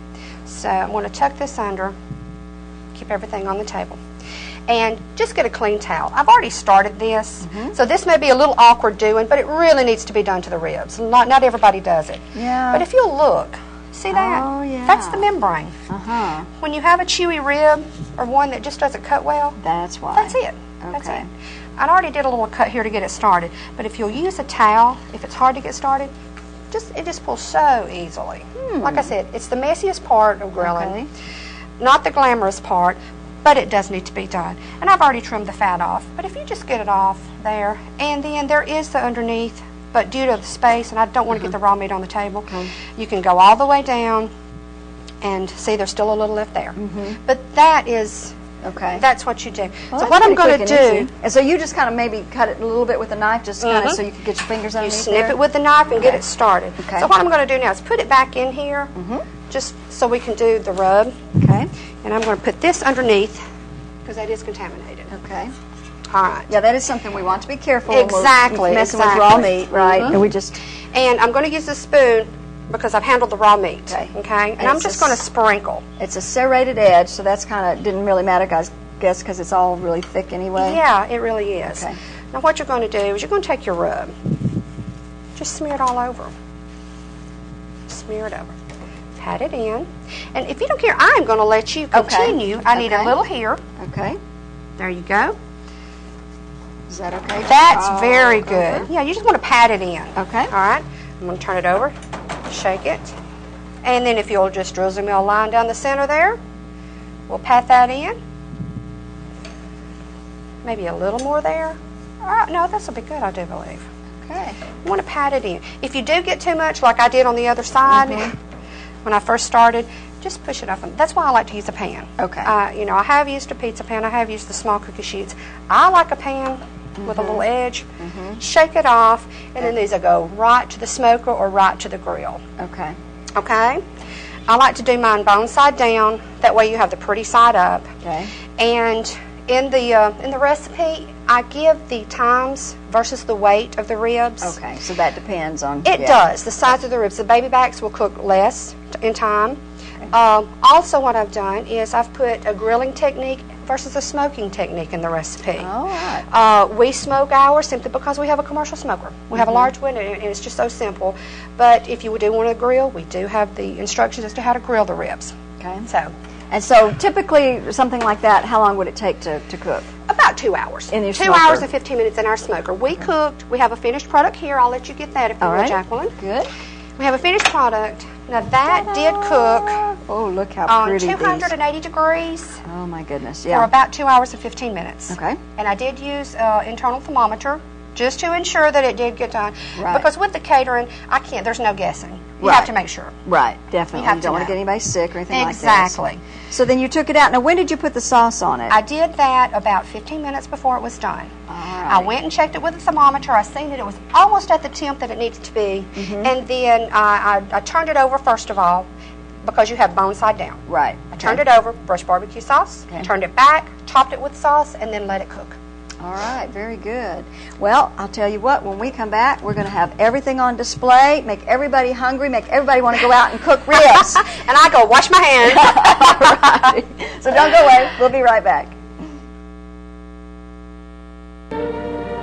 So I'm going to tuck this under, keep everything on the table. And just get a clean towel. I've already started this, so this may be a little awkward doing, but it really needs to be done to the ribs. Not everybody does it. Yeah. But if you'll look, see that? Oh, yeah. That's the membrane. When you have a chewy rib or one that just doesn't cut well, that's why. That's it. That's it. I already did a little cut here to get it started, but if you'll use a towel, if it's hard to get started, it just pulls so easily. Like I said, it's the messiest part of grilling, not the glamorous part, but it does need to be done. And I've already trimmed the fat off, but if you just get it off there, and then there is the underneath, but due to the space, and I don't want to get the raw meat on the table, you can go all the way down and see there's still a little left there. But that is, that's what you do. Well, so what I'm going to do, and so you just kind of maybe cut it a little bit with a knife, just kind of so you can get your fingers underneath. You snip it with the knife and get it started. Okay. So what I'm going to do now is put it back in here, just so we can do the rub. Okay. And I'm going to put this underneath because that is contaminated. Okay. All right. Yeah, that is something we want to be careful. Exactly. When we're messing with raw meat, right? And we just. And I'm going to use the spoon because I've handled the raw meat. Okay. And I'm just going to sprinkle. It's a serrated edge, so that's kind of didn't really matter, guys. Guess because it's all really thick anyway. Yeah, it really is. Okay. Now what you're going to do is you're going to take your rub, just smear it all over. Smear it over. Pat it in. And if you don't care, I'm going to let you continue. I need a little here. Okay. There you go. Is that okay? That's very good. Yeah, you just want to pat it in. Okay. All right. I'm going to turn it over, shake it. And then if you'll just drizzle me a line down the center there, we'll pat that in. Maybe a little more there. No, this will be good, I do believe. Okay. You want to pat it in. If you do get too much, like I did on the other side, when I first started, just push it up. That's why I like to use a pan. Okay. You know, I have used a pizza pan. I have used the small cookie sheets. I like a pan with a little edge. Shake it off, and then these will go right to the smoker or right to the grill. Okay. Okay. I like to do mine bone side down. That way you have the pretty side up. Okay. And in the recipe, I give the times versus the weight of the ribs. Okay, so that depends on... It does. The size of the ribs. The baby backs will cook less in time. Okay. Also what I've done is I've put a grilling technique versus a smoking technique in the recipe. All right. We smoke ours simply because we have a commercial smoker. We have a large one, and it's just so simple. But if you do want to grill, we do have the instructions as to how to grill the ribs. Okay. And so typically something like that, how long would it take to cook? About 2 hours. In your 2 smoker. hours and 15 minutes in our smoker. We cooked. We have a finished product here. I'll let you get that if you will, Jacqueline. Good. We have a finished product. Now that did cook. Oh, look how pretty on 280 degrees. Oh my goodness! For about 2 hours and 15 minutes. Okay. And I did use internal thermometer just to ensure that it did get done. Right. Because with the catering, there's no guessing. You have to make sure. Right, definitely. You have don't to want to know. get anybody sick or anything like that. Exactly. So then you took it out. Now, when did you put the sauce on it? I did that about 15 minutes before it was done. All right. I went and checked it with a thermometer. I seen that it was almost at the temp that it needed to be. And then I turned it over first of all because you have bone side down. Right. I turned it over, brushed barbecue sauce, turned it back, topped it with sauce, and then let it cook. All right, very good. Well, I'll tell you what, when we come back, we're going to have everything on display, make everybody hungry, make everybody want to go out and cook ribs. And I go wash my hands. All right. So don't go away. We'll be right back.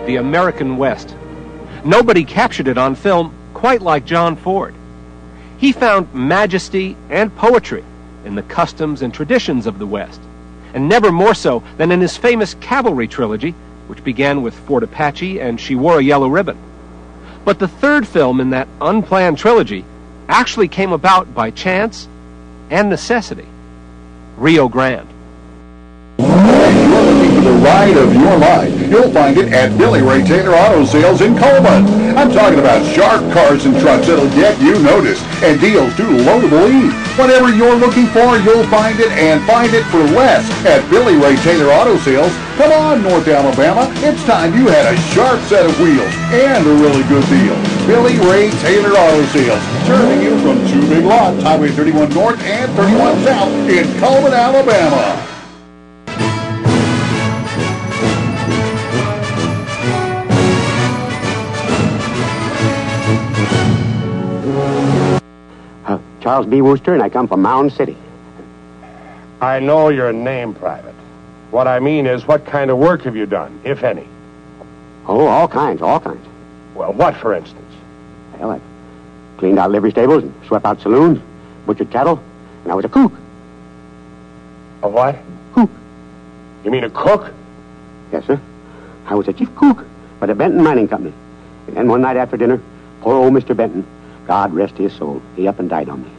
The American West. Nobody captured it on film quite like John Ford. He found majesty and poetry in the customs and traditions of the West, and never more so than in his famous cavalry trilogy, which began with Fort Apache and She Wore a Yellow Ribbon. But the third film in that unplanned trilogy actually came about by chance and necessity. Rio Grande. If you're looking for the ride of your life, you'll find it at Billy Ray Taylor Auto Sales in Coleman. I'm talking about sharp cars and trucks that'll get you noticed and deals too low to believe. Whatever you're looking for, you'll find it, and find it for less at Billy Ray Taylor Auto Sales. Come on, North Alabama. It's time you had a sharp set of wheels and a really good deal. Billy Ray Taylor Auto Sales, serving you from two big lots, Highway 31 North and 31 South in Cullman, Alabama. Charles B. Wooster, and I come from Mound City. I know your name, Private. What I mean is, what kind of work have you done, if any? Oh, all kinds, all kinds. Well, what, for instance? Well, I cleaned out livery stables and swept out saloons, butchered cattle, and I was a cook. A what? Cook. You mean a cook? Yes, sir. I was a chief cook for the Benton Mining Company. And then one night after dinner, poor old Mr. Benton, God rest his soul, he up and died on me.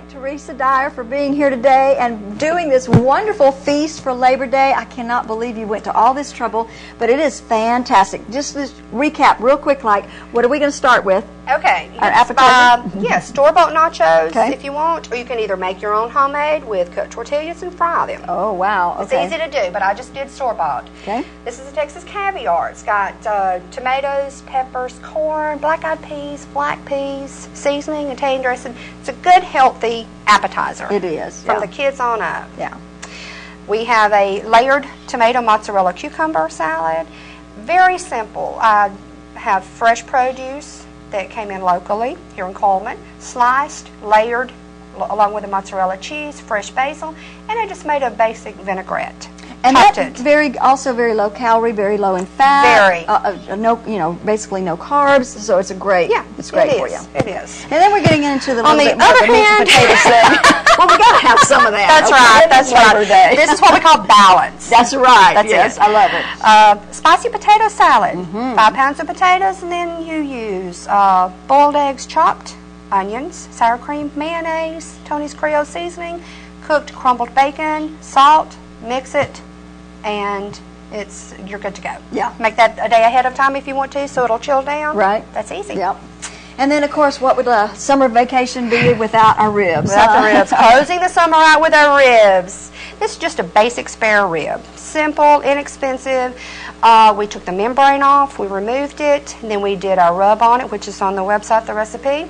Teresa for being here today and doing this wonderful feast for Labor Day. I cannot believe you went to all this trouble, but it is fantastic. Just to recap real quick, like, what are we going to start with? Okay. Our appetizer? Yes, store-bought nachos Okay. if you want, or you can either make your own homemade with cut tortillas and fry them. Oh, wow. Okay. It's easy to do, but I just did store-bought. Okay. This is a Texas caviar. It's got tomatoes, peppers, corn, black-eyed peas, black peas, seasoning, Italian dressing. It's a good, healthy appetizer. It is, From yeah. the kids on up. Yeah. We have a layered tomato mozzarella cucumber salad. Very simple. I have fresh produce that came in locally here in Coleman, sliced, layered, along with the mozzarella cheese, fresh basil, and I just made a basic vinaigrette. And Chopped that's also very low calorie, very low in fat. Very. No, basically no carbs. So it's it's great for you. It is. And then we're getting into the On the little bit more other of the meat and hand, potatoes thing. Well, we got to have some of that. That's right. That's Labor right. Day. This is what we call balance. That's right. That's yes, it. I love it. Spicy potato salad. 5 pounds of potatoes, and then you use boiled eggs chopped, onions, sour cream, mayonnaise, Tony's Creole seasoning, cooked crumbled bacon, salt, mix it, and you're good to go. Yeah. Make that a day ahead of time if you want to, so it'll chill down. Right. That's easy. Yep. And then, of course, what would a summer vacation be without our ribs? Without the ribs. Closing the summer out with our ribs. This is just a basic spare rib. Simple, inexpensive. We took the membrane off, we removed it, and then we did our rub on it, which is on the website, the recipe.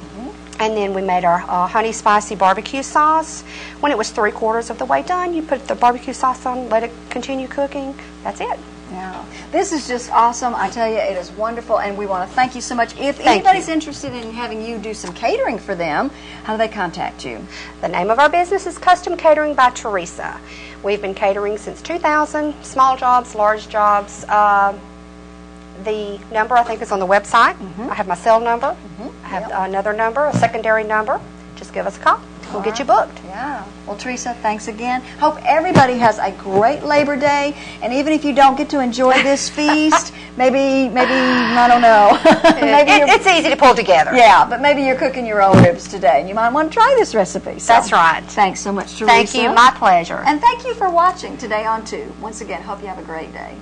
And then we made our honey spicy barbecue sauce. When it was 3/4 of the way done, you put the barbecue sauce on, let it continue cooking. That's it. Yeah. This is just awesome. I tell you, it is wonderful, and we want to thank you so much. If Thank anybody's interested in having you do some catering for them, how do they contact you? The name of our business is Custom Catering by Teresa. We've been catering since 2000, small jobs, large jobs. The number, I think, is on the website. I have my cell number. I have another number, a secondary number. Just give us a call. We'll get you booked. Yeah. Well, Teresa, thanks again. Hope everybody has a great Labor Day. And even if you don't get to enjoy this feast, maybe I don't know. It's easy to pull together. Yeah, but maybe you're cooking your own ribs today, and you might want to try this recipe. So, That's right. Thanks so much, Teresa. Thank you. My pleasure. And thank you for watching today on 2. Once again, hope you have a great day.